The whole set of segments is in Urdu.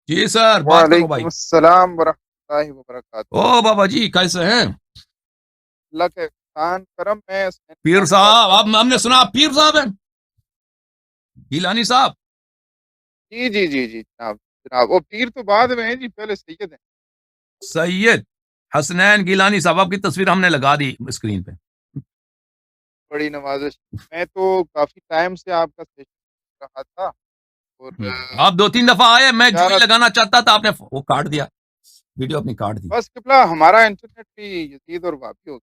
جی سر، بات کرو وعلیکم بھائی. السلام ورحمۃ اللہ وبرکاتہ۔ او بابا جی کیسے ہیں؟ اللہ کے احسان کرم میں حسین پیر خان بات صاحب، کر اب رہا ہم ہوں نے آپ۔ سنا آپ پیر صاحب ہیں، گیلانی صاحب. جی جی جی جی جناب جناب، وہ پیر تو بعد میں ہیں جی، پہلے سید ہیں۔ سید حسنین گیلانی صاحب، آپ کی تصویر ہم نے لگا دی اسکرین پہ. بڑی نوازش، میں تو کافی ٹائم سے آپ کا سیشن کر رہا تھا اور آپ 2-3 دفعہ آئے، میں جو ہی چارہ لگانا چاہتا تھا آپ نے وہ کاٹ دیا، ویڈیو اپنی کاٹ دی. بس قبلہ ہمارا انٹرنیٹ بھی یزید اور واپی ہو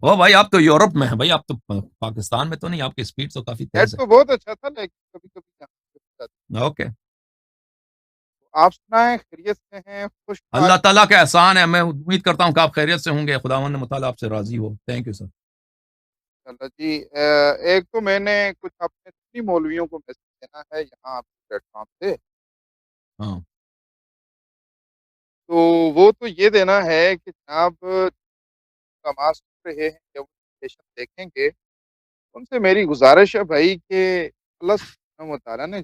او بھائی آپ تو یورپ میں ہیں بھائی، آپ تو پاکستان میں تو نہیں، آپ کی اسپیڈ تو کافی گیا۔ نیٹ تیز ہے. تو بہت اچھا تھا لیکن کبھی کبھی یہاں پہ ہو جاتا ہے۔ اوکے. آپ سنائیں، خیریت سے ہیں؟ خوش اللہ حال ہیں؟ تعالیٰ کا احسان ہے، میں امید کرتا ہوں کہ آپ خیریت سے ہوں گے، خداوند مطالعہ آپ سے راضی ہو. Thank you sir. اللہ جی، ایک تو میں نے کچھ اپنے سنی مولویوں کو میسج دینا ہے یہاں آپ پلیٹ فارم پہ۔ ہاں. تو وہ تو یہ دینا ہے کہ جناب تماس کر رہے ہیں جب سیشن دیکھیں گے، ان سے میری گزارش ہے بھائی کہ اللہ سبحانہ و تعالیٰ نے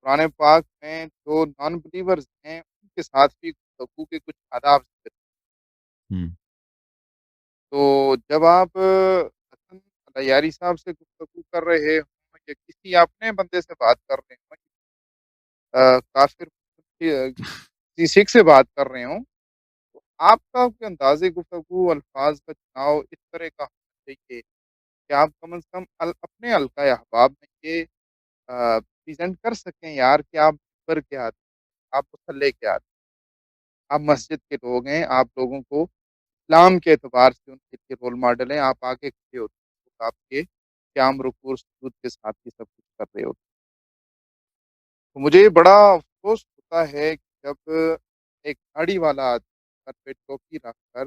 قرآن پاک میں جو نان بلیورز ہیں ان کے ساتھ بھی گفتگو کے کچھ آداب ذکر۔ ہوں. تو جب آپ حسن علیاری صاحب سے گفتگو کر رہے ہوں یا کسی اپنے بندے سے بات کر رہے ہوں، کافر کسی سکھ سے بات کر رہے ہوں، تو آپ کا کوئی انداز گفتگو الفاظ کا چناؤ اس طرح کا ہونا چاہیے کہ آپ کم از کم اپنے حلقہ احباب میں یہ پریزنٹ کر سکیں یار کہ آپ پر کیا آتے ہیں، آپ مسلح کیا آتے ہیں، آپ مسجد کے لوگ ہیں، آپ لوگوں کو اسلام کے اعتبار سے ان کے لیے رول ماڈل ہیں، آپ آگے کھڑے ہوتے ہیں تو آپ کے قیام رکوع اور سجود کے ساتھ ہی سب کچھ کر رہے ہوتے ہیں۔ تو مجھے بڑا افسوس ہوتا ہے کہ جب ایک داڑھی والا آدمی سر پہ ٹوپی رکھ کر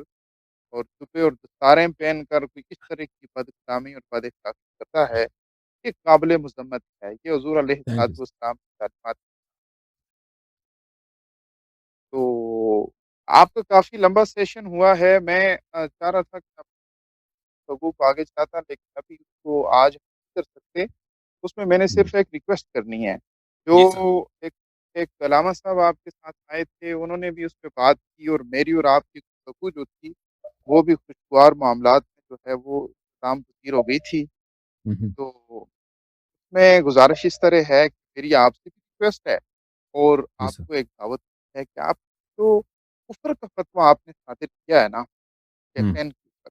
اور جبے اور دستاریں پہن کر کوئی اس طرح کی بد کلامی اور بد اخلاقی کرتا ہے، یہ قابل مذمت ہے، یہ حضور علیہ تھینک یو. السلام کی تعلیمات۔ تو آپ کا کافی لمبا سیشن ہوا ہے، میں چاہ رہا تھا کہ آپ لوگوں کو آگے چاہتا لیکن ابھی اس کو آج نہیں کر سکتے۔ اس میں نے صرف ایک ریکویسٹ کرنی ہے، جو جی سر. ایک ایک علامہ صاحب آپ کے ساتھ آئے تھے، انہوں نے بھی اس پہ بات کی اور میری اور آپ کی گفتگو جو تھی وہ بھی خوشگوار معاملات میں جو ہے وہ اختتام پذیر ہو گئی تھی۔ تو میں گزارش اس طرح ہے کہ میری آپ سے بھی ریکویسٹ ہے اور جی آپ سر. کو ایک دعوت ہے کہ آپ جو کفر کا فتویٰ آپ نے صادر کیا ہے نا کیفین کے اوپر،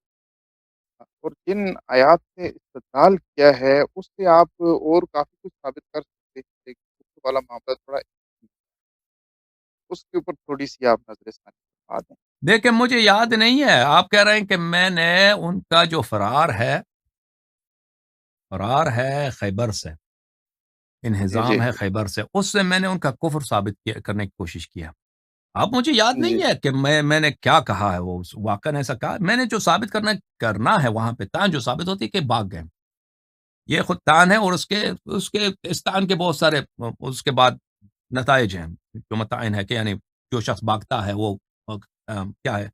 اور جن آیات سے استدلال کیا ہے اس سے آپ اور کافی کچھ ثابت کر سکتے ہیں، لیکن کفر والا معاملہ تھوڑا اس کے اوپر تھوڑی سی آپ نظر ثانی فرما دیں۔ دیکھیں مجھے یاد نہیں ہے، آپ کہہ رہے ہیں کہ میں نے ان کا جو فرار ہے خیبر سے، جی جی انہزام ہے خیبر سے، اس سے میں نے ان کا کفر ثابت کرنے کی کوشش کیا. اب مجھے یاد جی نہیں ہے کہ میں نے کیا کہا ہے، وہ واقعا ایسا کہا میں نے. جو ثابت کرنا ہے وہاں پہ تان جو ثابت ہوتی ہے کہ بھاگ گئے، یہ خود تان ہے، اور اس کے اس تان کے بہت سارے اس کے بعد نتائج ہیں جو متعین ہے کہ یعنی جو شخص بھاگتا ہے وہ کیا ہے،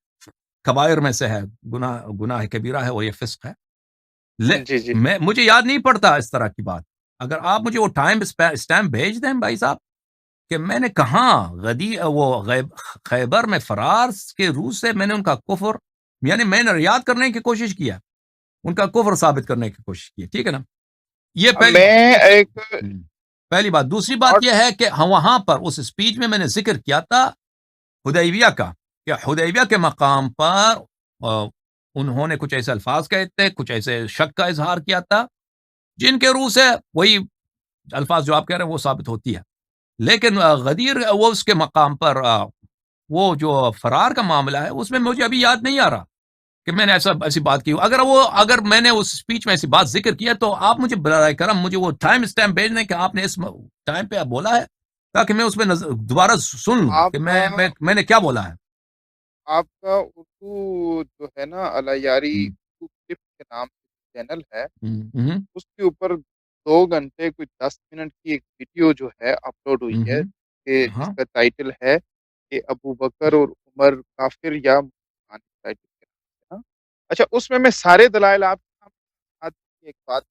کبائر میں سے ہے، گناہ کبیرہ ہے، اور یہ فسق ہے. جی جی مجھے یاد نہیں پڑتا اس طرح کی بات. اگر آپ مجھے وہ اسٹیمپ بھیج دیں بھائی صاحب کہ میں نے کہاں خیبر میں فرار کے روح سے میں نے ان کا کفر، یعنی میں نے یاد کرنے کی کوشش کیا، ان کا کفر ثابت کرنے کی کوشش کی، ٹھیک ہے نا. یہ اب پہلی میں ایک بات. پہلی بات. دوسری بات ناٹ یہ ہے کہ وہاں پر اس اسپیچ میں نے ذکر کیا تھا حدیبیہ کا، کہ حدیبیہ کے مقام پر انہوں نے کچھ ایسے الفاظ کہے تھے، کچھ ایسے شک کا اظہار کیا تھا جن کے روح سے وہی الفاظ جو آپ کہہ رہے ہیں وہ ثابت ہوتی ہے. لیکن غدیر وہ اس کے مقام پر وہ جو فرار کا معاملہ ہے اس میں مجھے ابھی یاد نہیں آ رہا کہ میں نے ایسی بات کی. اگر میں نے اس اسپیچ میں ایسی بات ذکر کیا تو آپ مجھے برائے کرم مجھے وہ ٹائم اسٹیمپ بھیج دیں کہ آپ نے اس ٹائم پہ بولا ہے، تاکہ میں اس میں دوبارہ سن لوں آپ کہ کا میں نے کیا بولا ہے. آپ کا اردو جو ہے نا الیاری اردو ٹپ کے نام سے چینل ہے، اس کے اوپر 2 گھنٹے کوئی 10 منٹ کی ایک ویڈیو جو ہے اپلوڈ ہوئی ہے کہ جس ہاں. کا ٹائٹل ہے کہ ابو بکر اور عمر کافر یا مسلمان، ٹائٹل کے نام سے نا۔ اچھا، اس میں سارے دلائل آپ کے سامنے ایک بات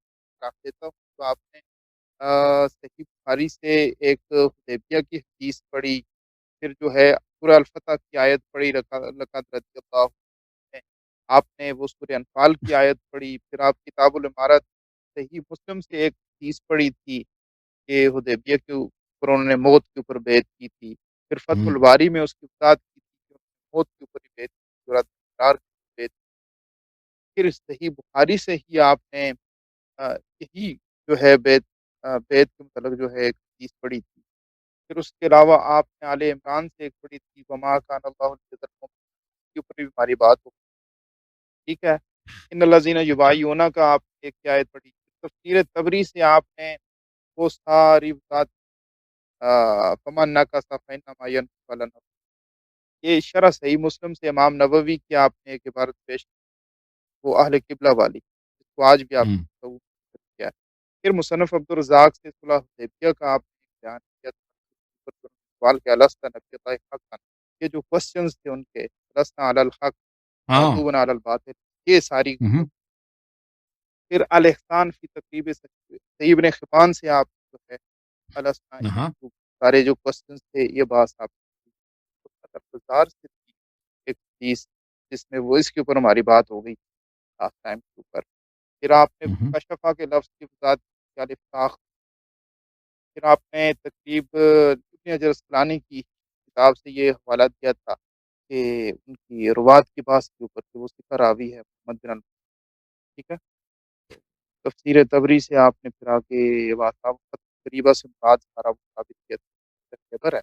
رکھ دیتا ہوں جو آپ نے صحیح بخاری سے ایک حدیبیہ کی حدیث پڑھی، پھر جو ہے سورہ الفتح کی آیت پڑھی لقد رضی اللہ عنہ، آپ نے وہ سورہ انفال کی آیت پڑھی، پھر آپ کتاب الامارات صحیح مسلم سے ایک حدیث پڑھی تھی کہ حدیبیہ کے اوپر انہوں نے موت کے اوپر بیعت کی تھی، پھر فتح ہوں، الباری میں اس کی وضاحت کی تھی کہ انہوں نے موت کے اوپر ہی بیعت کی، سورۃ الانفال کی بیعت کی۔ پھر صحیح بخاری سے ہی آپ نے یہی جو ہے بیعت کے متعلق جو ہے ایک حدیث پڑھی تھی۔ پھر اس کے علاوہ آپ نے آل عمران سے ایک پڑھی تھی وما کان اللہ لیذر المؤمنین، کے اوپر بھی ہماری بات ہو، ٹھیک ہے۔ ان الذین یبایعونک کا آپ نے ایک آیت پڑھی، تفسیر تبری سے آپ نے وہ ساری بات فمن نکث فانما ینکث علی نفسہ، یہ شرح صحیح مسلم سے امام نووی کی آپ نے ایک عبارت پیش کی، وہ اہل قبلہ والی، جس کو آج بھی آپ ہوں، تصوف کیا ہے۔ پھر مصنف عبدالرزاق سے صلح حدیبیہ کا آپ نے ایک بیان کیا تھا، سوال کہ الست نبی اللہ حقا، یہ جو کوشچنز تھے ان کے، لسنا علی الحق ہاں، معذوبا علی الباطل، یہ ساری ہوں، پھر الاحسان فی تقریب سعید بن خفان سے آپ جو ہے السنا، ہاں، سارے جو کوشچنز تھے یہ بات آپ بازار سے تھی ایک چیز جس میں وہ اس کے اوپر ہماری بات ہو گئی لاسٹ ٹائم کے اوپر۔ پھر آپ نے ہوں، کشفا کے لفظ کی وضاحت کی الفتاق، پھر آپ نے تقریب ابن حجر اسقلانی کی کتاب سے یہ حوالہ دیا تھا کہ ان کی روات کی بات کے اوپر کہ وہ ثقہ راوی ہے محمد بن ٹھیک ہے۔ تفسیر تبری سے آپ نے پھر آگے واصاب قریبہ سے بات سارا وہ ثابت کیا تھا خبر ہے،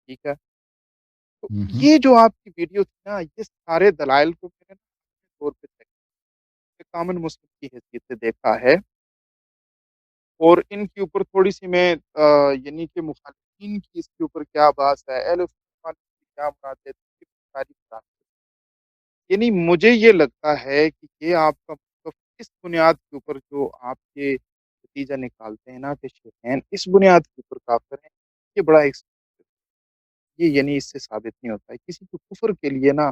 ٹھیک ہے۔ تو ہوں، یہ جو آپ کی ویڈیو تھی نا، یہ سارے دلائل کو میں نے نا اپنے طور پہ چیک کامن مسلم کی حیثیت سے دیکھا ہے، اور ان کے اوپر تھوڑی سی میں یعنی کہ مخالفین کی اس کے اوپر کیا بات ہے، اہل سنت کی کیا مراد ہے، ساری بات۔ یعنی مجھے یہ لگتا ہے کہ یہ آپ کا موقف اس بنیاد کے اوپر جو آپ کے نتیجہ نکالتے ہیں نا کہ شیخین اس بنیاد کے اوپر کافر ہیں، یہ بڑا ایک یہ یعنی اس سے ثابت نہیں ہوتا ہے کسی کو کفر کے لیے نا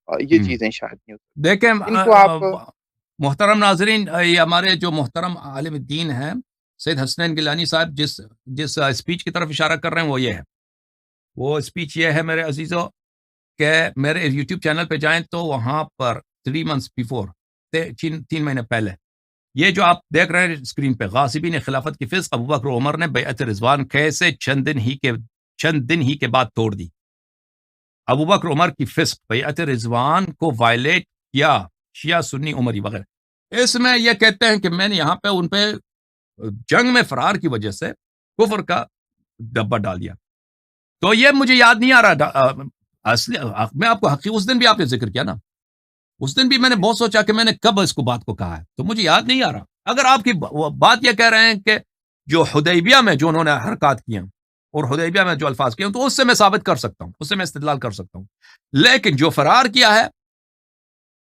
یہ ہوں۔ چیزیں شاید نہیں ہوتی دیکھیں ان کو آپ محترم ناظرین، یہ ہمارے جو محترم عالم دین ہیں سید حسنین گیلانی صاحب جس اسپیچ کی طرف اشارہ کر رہے ہیں وہ یہ ہے، وہ اسپیچ یہ ہے میرے عزیزو کہ میرے یوٹیوب چینل پہ جائیں تو وہاں پر 3 months بیفور، 3 مہینے پہلے، یہ جو آپ دیکھ رہے ہیں اسکرین پہ، غاصبین خلافت کی فسق ابو بکر و عمر نے بیعت رضوان کیسے چند دن ہی کے بعد توڑ دی۔ ابو بکر عمر کی فسق بیعت رضوان کو وائلیٹ کیا، شیعہ سنی عمری وغیرہ، اس میں یہ کہتے ہیں کہ میں نے یہاں پہ ان پہ جنگ میں فرار کی وجہ سے کفر کا ڈبہ ڈال دیا۔ تو یہ مجھے یاد نہیں آ رہا اصلی میں آپ کو اس دن بھی آپ نے ذکر کیا نا، اس دن بھی میں نے بہت سوچا کہ میں نے کب اس کو بات کو کہا ہے، تو مجھے یاد نہیں آ رہا۔ اگر آپ کی بات یہ کہہ رہے ہیں کہ جو حدیبیہ میں جو انہوں نے حرکات کی ہیں اور حدیبیہ میں جو الفاظ کیے ہیں تو اس سے میں ثابت کر سکتا ہوں، اس سے میں استدلال کر سکتا ہوں، لیکن جو فرار کیا ہے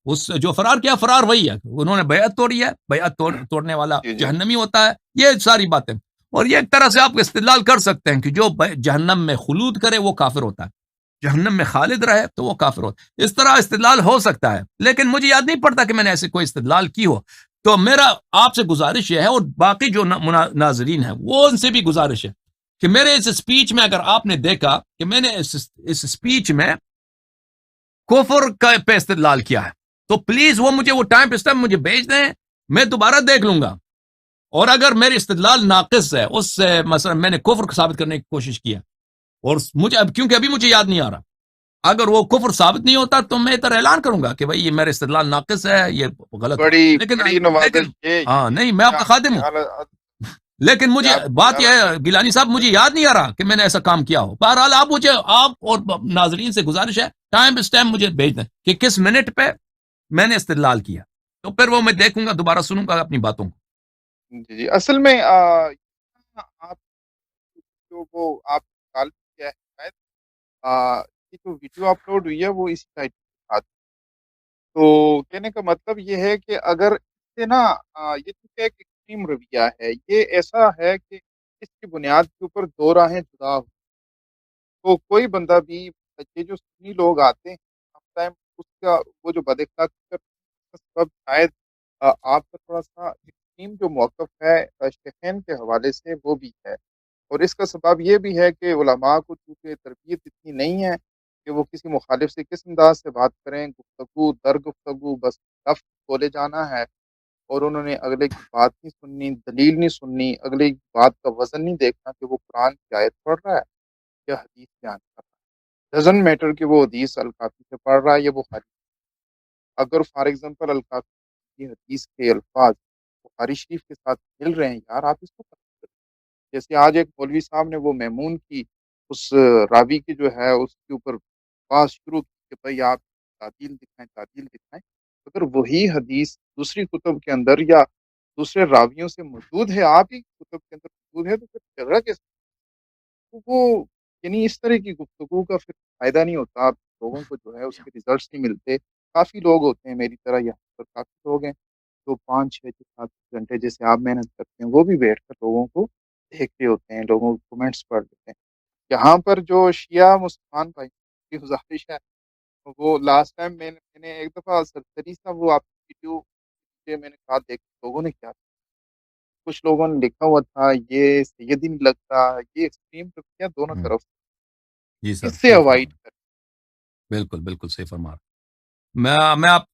فرار وہی ہے، انہوں نے بیعت توڑی ہے، بیعت توڑنے والا جی جی جہنمی ہوتا ہے، یہ ساری باتیں، اور یہ ایک طرح سے آپ استدلال کر سکتے ہیں کہ جو جہنم میں خلود کرے وہ کافر ہوتا ہے، جہنم میں خالد رہے تو وہ کافر ہوتا ہے، اس طرح استدلال ہو سکتا ہے، لیکن مجھے یاد نہیں پڑتا کہ میں نے ایسے کوئی استدلال کی ہو۔ تو میرا آپ سے گزارش یہ ہے، اور باقی جو ناظرین ہیں وہ ان سے بھی گزارش ہے کہ میرے اس اسپیچ میں اگر آپ نے دیکھا کہ میں نے اس اسپیچ میں کفر پہ استدلال کیا ہے تو پلیز وہ ٹائم پہ مجھے بھیج دیں، میں دوبارہ دیکھ لوں گا، اور اگر میری استدلال ناقص ہے، اس سے مثلا میں نے کفر کو ثابت کرنے کی کوشش کیا اور مجھے کیونکہ ابھی مجھے یاد نہیں آ رہا، اگر وہ کفر ثابت نہیں ہوتا تو میں ادھر اعلان کروں گا کہ بھائی یہ میرے استدلال ناقص ہے، یہ غلط ہے، بڑی لیکن بڑی لیکن نوازش ہاں یہ نہیں، میں آپ کا خادم ہوں، لیکن یہ مجھے آپ کی بات یہ ہے گیلانی صاحب، مجھے یاد نہیں آ رہا کہ میں نے ایسا کام کیا ہو۔ بہرحال آپ اور ناظرین سے گزارش ہے ٹائم اسٹائم مجھے بھیج دیں کہ کس منٹ پہ میں نے استدلال کیا، تو پھر وہ میں دیکھوں گا، دوبارہ سنوں گا اپنی باتوں کو۔ جی جی اصل میں آپ جو وہ آپ کال کیا ہے شاید یہ جو ویڈیو اپلوڈ ہوئی ہے وہ اسی سائٹ کے ساتھ، تو کہنے کا مطلب یہ ہے کہ اگر اس سے نا یہ چونکہ ایک ایکسٹریم رویہ ہے، یہ ایسا ہے کہ اس کی بنیاد کے اوپر دو راہیں جدا ہو، تو کوئی بندہ بھی یہ جو سنی لوگ آتے ہیں sometimes اس کا وہ جو بد اخلاقی کا سبب شاید آپ کا تھوڑا سا ایکسٹریم جو موقف ہے شیخین کے حوالے سے وہ بھی ہے، اور اس کا سبب یہ بھی ہے کہ علماء کو چونکہ تربیت اتنی نہیں ہے کہ وہ کسی مخالف سے کس انداز سے بات کریں، گفتگو در گفتگو بس لفظ بولے جانا ہے، اور انہوں نے اگلے کی بات نہیں سننی، دلیل نہیں سننی، اگلے کی بات کا وزن نہیں دیکھنا کہ وہ قرآن کی آیت پڑھ رہا ہے یا حدیث بیان کر رہا ہے۔ ڈزنٹ میٹر کہ وہ حدیث الکافی سے پڑھ رہا ہے یا بخاری، اگر فار ایگزامپل الکافی کی حدیث کے الفاظ بخاری شریف کے ساتھ مل رہے ہیں، یار آپ اس کو پڑھ۔ جیسے آج ایک مولوی صاحب نے وہ میمون کی اس راوی کی جو ہے اس کے اوپر بات شروع کی کہ بھائی آپ تعدیل دکھائیں، تعدیل دکھائیں، اگر وہی حدیث دوسری کتب کے اندر یا دوسرے راویوں سے موجود ہے، آپ ہی کی کتب کے اندر موجود ہے، تو پھر جھگڑا کیسے؟ تو وہ یعنی اس طرح کی گفتگو کا پھر فائدہ نہیں ہوتا، آپ لوگوں کو جو ہے اس کے ریزلٹس نہیں ملتے۔ کافی لوگ ہوتے ہیں میری طرح، یہاں پر کافی لوگ ہیں جو 5 6 7 گھنٹے جیسے آپ محنت کرتے ہیں، وہ بھی بیٹھ کر لوگوں کو دیکھتے ہوتے ہیں، لوگوں کو کمنٹس پڑھ لیتے ہیں۔ یہاں پر جو شیعہ مسلمان بھائی کی گزارش ہے، وہ لاسٹ ٹائم میں نے ایک دفعہ سرسری سا وہ آپ کی ویڈیو میں نے کہا دیکھ لوگوں نے کیا، کچھ لوگوں نے لکھا ہوا تھا یہ سیدی نہیں لگتا، یہ ایکسٹریم کیا دونوں ہوں، طرف، جی سر اس سے صحیح فرما اوائڈ رہے ہیں، کر۔ بالکل بالکل صحیح فرما رہے ہیں۔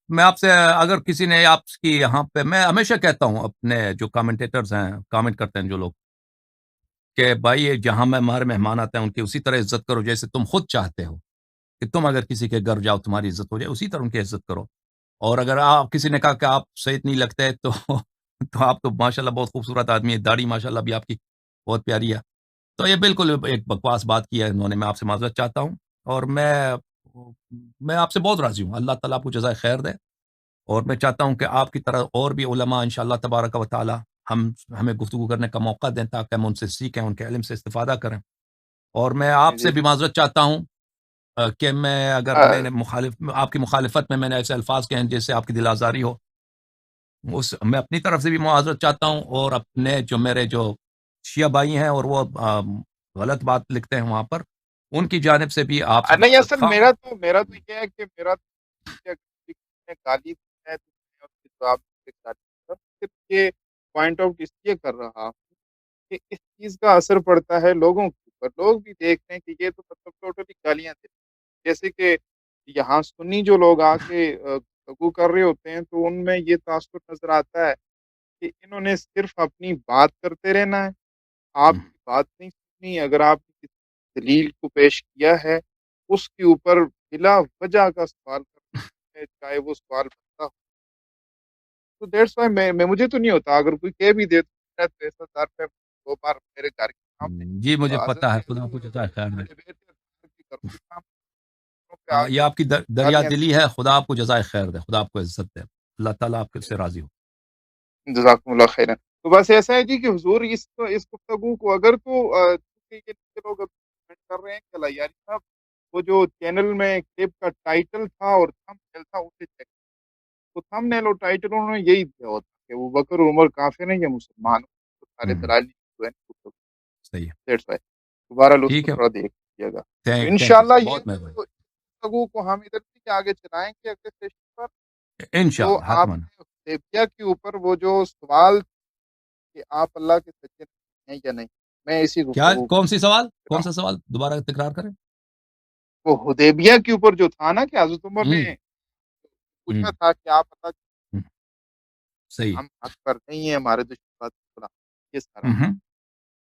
میں آپ سے اگر کسی نے آپ کی یہاں پہ، میں ہمیشہ کہتا ہوں اپنے جو کامنٹیٹرز ہیں، کامنٹ کرتے ہیں جو لوگ، کہ بھائی یہ جہاں میں ہمارے مہمان آتے ہیں ان کی اسی طرح عزت کرو جیسے تم خود چاہتے ہو کہ تم اگر کسی کے گھر جاؤ تمہاری عزت ہو جائے، اسی طرح ان کی عزت کرو۔ اور اگر آپ کسی نے کہا کہ آپ سید نہیں لگتے تو تو آپ تو ماشاءاللہ بہت خوبصورت آدمی ہے، داڑھی ماشاءاللہ بھی آپ کی بہت پیاری ہے، تو یہ بالکل ایک بکواس بات کی ہے انہوں نے، میں آپ سے معذرت چاہتا ہوں، اور میں آپ سے بہت راضی ہوں، اللہ تعالیٰ آپ کو جزائے خیر دے، اور میں چاہتا ہوں کہ آپ کی طرح اور بھی علماء انشاءاللہ تبارک و تعالی ہمیں گفتگو کرنے کا موقع دیں تاکہ ہم ان سے سیکھیں، ان کے علم سے استفادہ کریں۔ اور میں جی آپ سے جی بھی معذرت چاہتا ہوں کہ میں اگر آ، میں نے آپ کی مخالفت میں نے ایسے الفاظ کہے ہیں جس سے آپ کی دل آزاری ہو، میں اپنی طرف سے بھی معذرت چاہتا ہوں، اور اپنے جو میرے جو شیعہ بھائی ہیں اور وہ غلط بات لکھتے ہیں وہاں پر، ان کی جانب سے بھی آپ سے نہیں معذرت اصل خواہ ہوں۔ میرا تو یہ ہے کہ میرا تو یہ ہے کہ کسی نے گالی دی ہے تو میں اس کے جواب میں گالی دوں گا۔ صرف یہ پوائنٹ آؤٹ اس لیے کر رہا ہوں کہ اس چیز کا اثر پڑتا ہے لوگوں کے اوپر، لوگ بھی دیکھتے ہیں کہ یہ تو مطلب ٹوٹلی گالیاں دے رہے ہیں۔ جیسے کہ یہاں سنی جو لوگ آ کے گفتگو کر رہے ہوتے ہیں تو ان میں یہ تاثر نظر آتا ہے کہ انہوں نے صرف اپنی بات کرتے رہنا ہے، آپ ہوں، کی بات نہیں سننی، اگر آپ نے کسی دلیل کو پیش کیا ہے اس کے اوپر بلا وجہ کا سوال کرنا ہے، چاہے وہ سوال بنتا ہو، تو دیٹس وائی میں مجھے تو نہیں ہوتا اگر کوئی کہہ بھی دے تو شاید 10,000 روپے 2 بار میرے گھر کے سامنے جی مجھے اذن پتا ہے، دے خدا دوں، کو جزائے خیر دے۔ میرے بیٹے کی کروں کام پہ آ یہ کے آپ کی دریا گالیاں دلی ہے، خدا آپ کو جزائے خیر دے، خدا آپ کو عزت دے، اللہ تعالیٰ آپ سے راضی ہو۔ جزاکم اللہ خیرا۔ تو بس ایسا ہے جی کہ حضور اس گفتگو کو اگر تو چونکہ یہ نیچے لوگ اب کمنٹ کر رہے ہیں کہ لیاری صاحب وہ جو چینل میں کلپ کا ٹائٹل تھا اور تھم نیل تھا اسے چیک، تو تھم نیل اور ٹائٹل انہوں نے یہی دیا ہوتا کہ وہ بکر عمر کافر ہیں یا مسلمان ہیں، تو سارے ہوں، دلائل جو ہے گفتگو، صحیح ہے، دیٹس وائی دوبارہ اس کو ٹھیک ہے، تھوڑا دیکھ لیجیے گا۔ تو تھینک یو انشاءاللہ سر، یہ بہت مہربانی، جو گفتگو کو ہم ادھر سے آگے چلائیں گے اگلے سیشن پر، جو انشاءاللہ آپ حتماً۔ نے حدیبیہ کے اوپر وہ جو سوال کہ آپ اللہ کے سچے ہیں یا نہیں، میں اسی کیا گفتگو کون سی سوال، کر رہا کون ہوں۔ سا سوال دوبارہ تکرار کریں؟ وہ حدیبیہ کے اوپر جو تھا نا کہ حضرت عمر نے ہوں، پوچھا ہوں، تھا کہ آپ اللہ ہوں، صحیح ہے، ہم حق پر نہیں ہیں، ہمارے دشمن خدا، یہ سارا ہوں،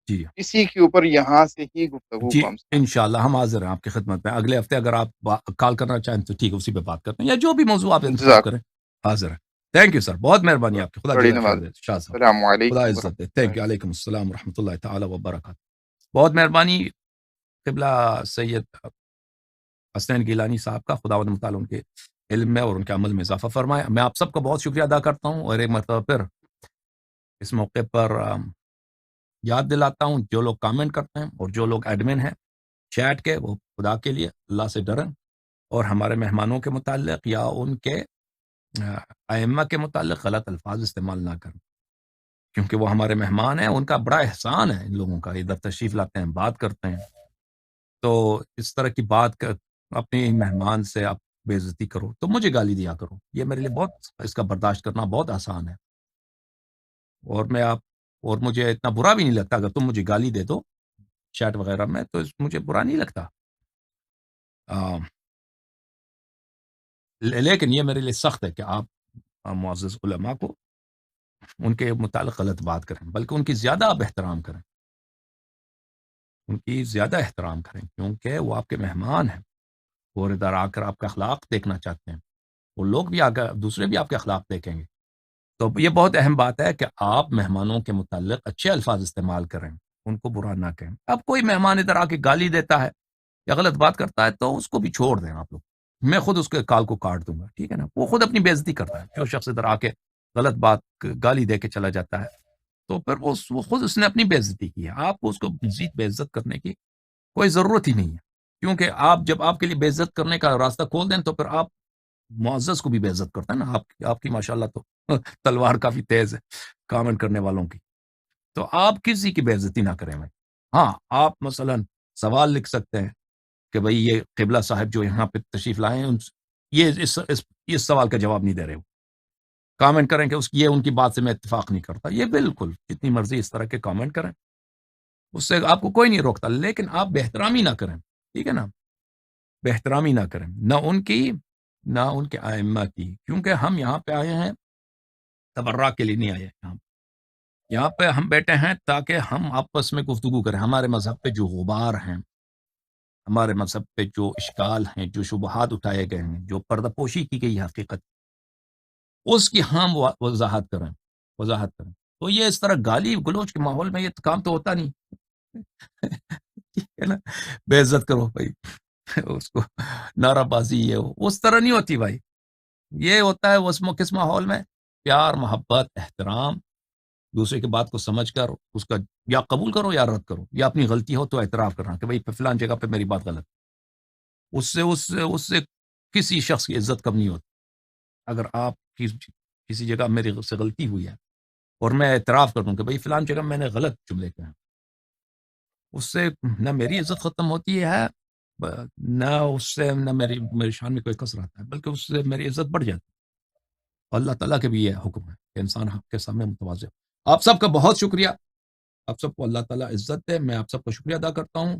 جی اسی کے اوپر یہاں سے ہی گفتگو جی، کو ہم ساتھ انشاءاللہ ہم حاضر ہیں آپ کی خدمت میں، اگلے ہفتے اگر آپ کال کرنا چاہیں تو ٹھیک ہے، اسی پہ بات کرتے ہیں، یا جو بھی موضوع آپ انتخاب جزاک کریں، حاضر ہے۔ تھینک یو سر، بہت مہربانی آپ کی، خدا بڑی جزائے خیر نواز، دے شاہ صاحب، السلام خدا علیکم عزت دے، ورحمۃ تھینک اللہ۔ یو، علیکم السلام ورحمۃ اللہ تعالیٰ وبرکاتہ، بہت مہربانی قبلہ سید حسنین گیلانی صاحب کا، خداوند متعال ان کے علم میں اور ان کے عمل میں اضافہ فرمائے۔ میں آپ سب کا بہت شکریہ ادا کرتا ہوں، اور ایک مرتبہ پھر اس موقع پر یاد دلاتا ہوں جو لوگ کامنٹ کرتے ہیں اور جو لوگ ایڈمن ہیں چیٹ کے، وہ خدا کے لیے اللہ سے ڈریں، اور ہمارے مہمانوں کے متعلق یا ان کے ائمہ کے متعلق غلط الفاظ استعمال نہ کریں، کیونکہ وہ ہمارے مہمان ہیں، ان کا بڑا احسان ہے ان لوگوں کا، ادھر تشریف لاتے ہیں، بات کرتے ہیں، تو اس طرح کی بات اپنے مہمان سے آپ بے عزتی کرو تو مجھے گالی دیا کرو، یہ میرے لیے بہت، اس کا برداشت کرنا بہت آسان ہے، اور مجھے اتنا برا بھی نہیں لگتا اگر تم مجھے گالی دے دو، چیٹ وغیرہ میں، تو مجھے برا نہیں لگتا، لیکن یہ میرے لیے سخت ہے کہ آپ معزز علماء کو ان کے متعلق غلط بات کریں، بلکہ ان کی زیادہ آپ احترام کریں، ان کی زیادہ احترام کریں، کیونکہ وہ آپ کے مہمان ہیں، اور ادھر آ کر آپ کا اخلاق دیکھنا چاہتے ہیں، وہ لوگ بھی آگے دوسرے بھی آپ کے اخلاق دیکھیں گے. تو یہ بہت اہم بات ہے کہ آپ مہمانوں کے متعلق اچھے الفاظ استعمال کریں، ان کو برا نہ کہیں. اب کوئی مہمان ادھر آ کے گالی دیتا ہے یا غلط بات کرتا ہے تو اس کو بھی چھوڑ دیں آپ لوگ، میں خود اس کے کال کو کاٹ دوں گا، ٹھیک ہے نا. وہ خود اپنی بےعزتی کرتا ہے، جو شخص ادھر آ کے غلط بات گالی دے کے چلا جاتا ہے، تو پھر وہ خود اس نے اپنی بےعزتی کی ہے. آپ کو اس کو مزید بےعزت کرنے کی کوئی ضرورت ہی نہیں ہے، کیونکہ آپ جب آپ کے لیے بےعزت کرنے کا راستہ کھول دیں تو پھر آپ معزز کو بھی بے عزت کرتا ہے نا. آپ کی ماشاءاللہ تو تلوار کافی تیز ہے کامنٹ کرنے والوں کی، تو آپ کسی کی بے عزتی نہ کریں بھائی. ہاں، آپ مثلا سوال لکھ سکتے ہیں کہ بھائی یہ قبلہ صاحب جو یہاں پہ تشریف لائے ہیں یہ اس سوال کا جواب نہیں دے رہے. کامنٹ کریں کہ یہ ان کی بات سے میں اتفاق نہیں کرتا، یہ بالکل جتنی مرضی اس طرح کے کامنٹ کریں، اس سے آپ کو کوئی نہیں روکتا، لیکن آپ بہترامی نہ کریں، ٹھیک ہے نا. بہترامی نہ کریں، نہ ان کی نہ ان کے ائمہ کی، کیونکہ ہم یہاں پہ آئے ہیں تبرع کے لیے نہیں آئے ہیں. یہاں پہ ہم بیٹھے ہیں تاکہ ہم آپس میں گفتگو کریں. ہمارے مذہب پہ جو غبار ہیں، ہمارے مذہب پہ جو اشکال ہیں، جو شبہات اٹھائے گئے ہیں، جو پردہ پوشی کی گئی حقیقت، اس کی ہم وضاحت کریں. تو یہ اس طرح گالی گلوچ کے ماحول میں یہ کام تو ہوتا نہیں. ٹھیک ہے نا، بے عزت کرو بھائی اس کو، نعرہ بازی یہ اس طرح نہیں ہوتی بھائی. یہ ہوتا ہے اس کس ماحول میں پیار، محبت، احترام، دوسرے کی بات کو سمجھ کر اس کا یا قبول کرو یا رد کرو، یا اپنی غلطی ہو تو اعتراف کرنا کہ بھائی فلان جگہ پہ میری بات غلط. اس سے کسی شخص کی عزت کم نہیں ہوتی. اگر آپ کی کسی جگہ میری سے غلطی ہوئی ہے اور میں اعتراف کر دوں کہ بھائی فلان جگہ میں نے غلط جملے کہے ہیں، اس سے نہ میری عزت ختم ہوتی ہے، نہ اس سے نہ میری شان میں کوئی کسر آتا ہے، بلکہ اس سے میری عزت بڑھ جاتی ہے. اللہ تعالیٰ کے بھی یہ حکم ہے کہ انسان حق کے سامنے متواضع ہو. آپ سب کا بہت شکریہ، آپ سب کو اللہ تعالیٰ عزت دے. میں آپ سب کا شکریہ ادا کرتا ہوں.